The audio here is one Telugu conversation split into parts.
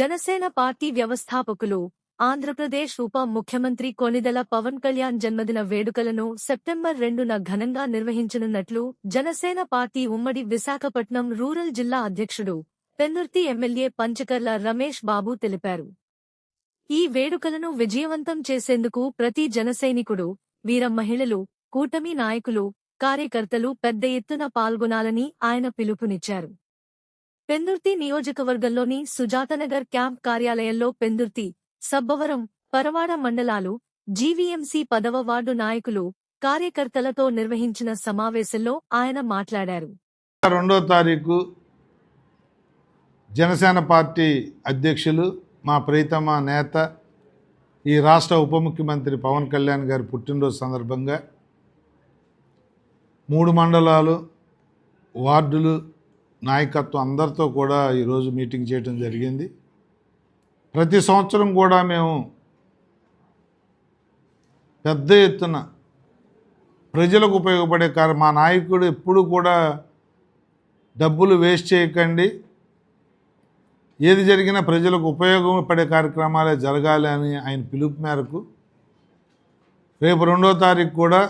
జనసేన పార్టీ వ్యవస్థాపకులు ఆంధ్రప్రదేశ్ ఉప ముఖ్యమంత్రి కొణిదెల పవన్ కళ్యాణ్ జన్మదిన వేడుకలను సెప్టెంబర్ 2న ఘనంగా నిర్వహించనున్నట్లు జనసేన పార్టీ ఉమ్మడి విశాఖపట్నం రూరల్ జిల్లా అధ్యక్షుడు పెందుర్తి ఎమ్మెల్యే పంచకర్ల రమేష్ బాబు తెలిపారు. ఈ వేడుకలను విజయవంతం చేసేందుకు ప్రతి జనసైనికుడు, వీర మహిళలు, కూటమి నాయకులు, కార్యకర్తలు పెద్ద ఎత్తున పాల్గొనాలని ఆయన పిలుపునిచ్చారు. పెందుర్తి నియోజకవర్గంలోని సుజాతనగర్ క్యాంప్ కార్యాలయంలో పెందుర్తి, సబ్బవరం, పరవాడ మండలాలు, జీవీఎంసీ 10వ వార్డు నాయకులు, కార్యకర్తలతో నిర్వహించిన సమావేశంలో ఆయన మాట్లాడారు. 2వ తారీఖు జనసేన పార్టీ అధ్యక్షులు, మా ప్రియతమ నేత, ఈ రాష్ట్ర ఉప ముఖ్యమంత్రి పవన్ కళ్యాణ్ గారి పుట్టినరోజు సందర్భంగా 3 మండలాలు, వార్డులు నాయకత్వం అందరితో కూడా ఈరోజు మీటింగ్ చేయడం జరిగింది. ప్రతి సంవత్సరం కూడా మేము పెద్ద ఎత్తున ప్రజలకు ఉపయోగపడే మా నాయకుడు ఎప్పుడు కూడా డబ్బులు వేస్ట్ చేయకండి, ఏది జరిగినా ప్రజలకు ఉపయోగపడే కార్యక్రమాలే జరగాలి అని ఆయన పిలుపు మేరకు రేపు 2వ తారీఖు కూడా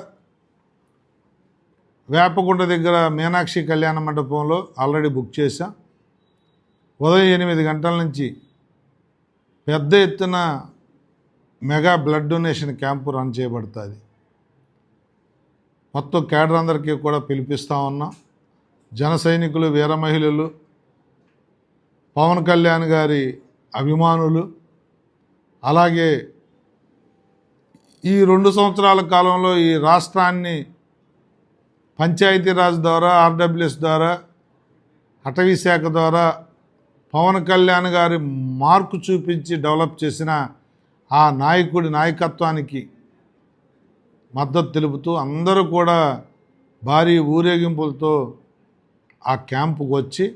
వేపగుంట దగ్గర మీనాక్షి కళ్యాణ మండపంలో ఆల్రెడీ బుక్ చేశాం. ఉదయం 8 గంటల నుంచి పెద్ద ఎత్తున mega blood donation camp run చేయబడుతుంది. మొత్తం కేడర్ అందరికీ కూడా పిలిపిస్తూ ఉన్నాం. జన సైనికులు, వీర మహిళలు, పవన్ కళ్యాణ్ గారి అభిమానులు, అలాగే ఈ 2 సంవత్సరాల కాలంలో ఈ రాష్ట్రాన్ని పంచాయతీరాజ్ ద్వారా, ఆర్డబ్ల్యూఎస్ ద్వారా, అటవీ శాఖ ద్వారా పవన్ కళ్యాణ్ గారి మార్కు చూపించి డెవలప్ చేసిన ఆ నాయకుడి నాయకత్వానికి మద్దతు తెలుపుతూ అందరూ కూడా భారీ ఊరేగింపులతో ఆ క్యాంపుకు వచ్చి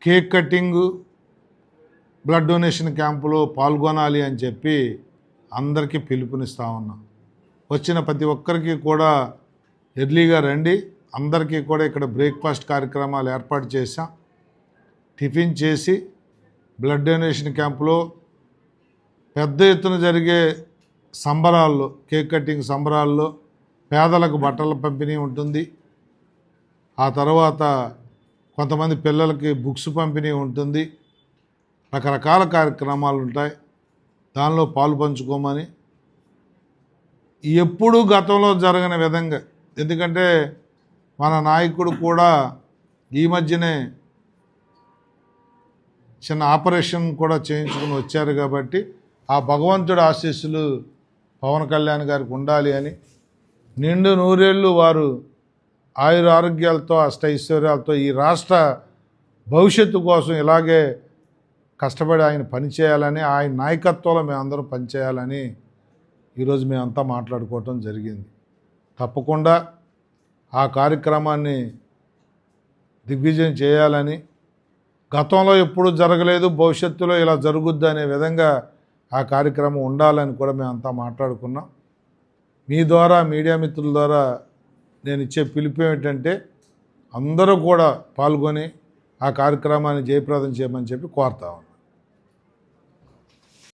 కేక్ కటింగు, బ్లడ్ డొనేషన్ క్యాంపులో పాల్గొనాలి అని చెప్పి అందరికీ పిలుపునిస్తూ ఉన్నాం. వచ్చిన ప్రతి ఒక్కరికి కూడా ఎర్లీగా రండి. అందరికీ కూడా ఇక్కడ బ్రేక్ఫాస్ట్ కార్యక్రమాలు ఏర్పాటు చేశాం. టిఫిన్ చేసి బ్లడ్ డొనేషన్ క్యాంపులో పెద్ద ఎత్తున జరిగే సంబరాల్లో, కేక్ కటింగ్ సంబరాల్లో పేదలకు బట్టల పంపిణీ ఉంటుంది. ఆ తర్వాత కొంతమంది పిల్లలకి బుక్స్ పంపిణీ ఉంటుంది. రకరకాల కార్యక్రమాలు ఉంటాయి. దానిలో పాలు పంచుకోమని ఎప్పుడూ గతంలో జరగని విధంగా, ఎందుకంటే మన నాయకుడు కూడా ఈ మధ్యనే చిన్న ఆపరేషన్ కూడా చేయించుకుని వచ్చారు కాబట్టి ఆ భగవంతుడి ఆశీస్సులు పవన్ కళ్యాణ్ గారికి ఉండాలి అని, నిండు నూరేళ్ళు వారు ఆయుర ఆరోగ్యాలతో, అష్టైశ్వర్యాలతో ఈ రాష్ట్ర భవిష్యత్తు కోసం ఇలాగే కష్టపడి ఆయన పనిచేయాలని, ఆయన నాయకత్వంలో మేమందరం పనిచేయాలని ఈరోజు మేమంతా మాట్లాడుకోవటం జరిగింది. తప్పకుండా ఆ కార్యక్రమాన్ని దిగ్విజయం చేయాలని, గతంలో ఎప్పుడూ జరగలేదు, భవిష్యత్తులో ఇలా జరుగుద్ది అనే విధంగా ఆ కార్యక్రమం ఉండాలని కూడా మేమంతా మాట్లాడుకున్నాం. మీ ద్వారా, మీడియా మిత్రుల ద్వారా నేను ఇచ్చే పిలుపు ఏమిటంటే అందరూ కూడా పాల్గొని ఆ కార్యక్రమాన్ని జయప్రదం చేయమని చెప్పి కోరుతా ఉన్నాను.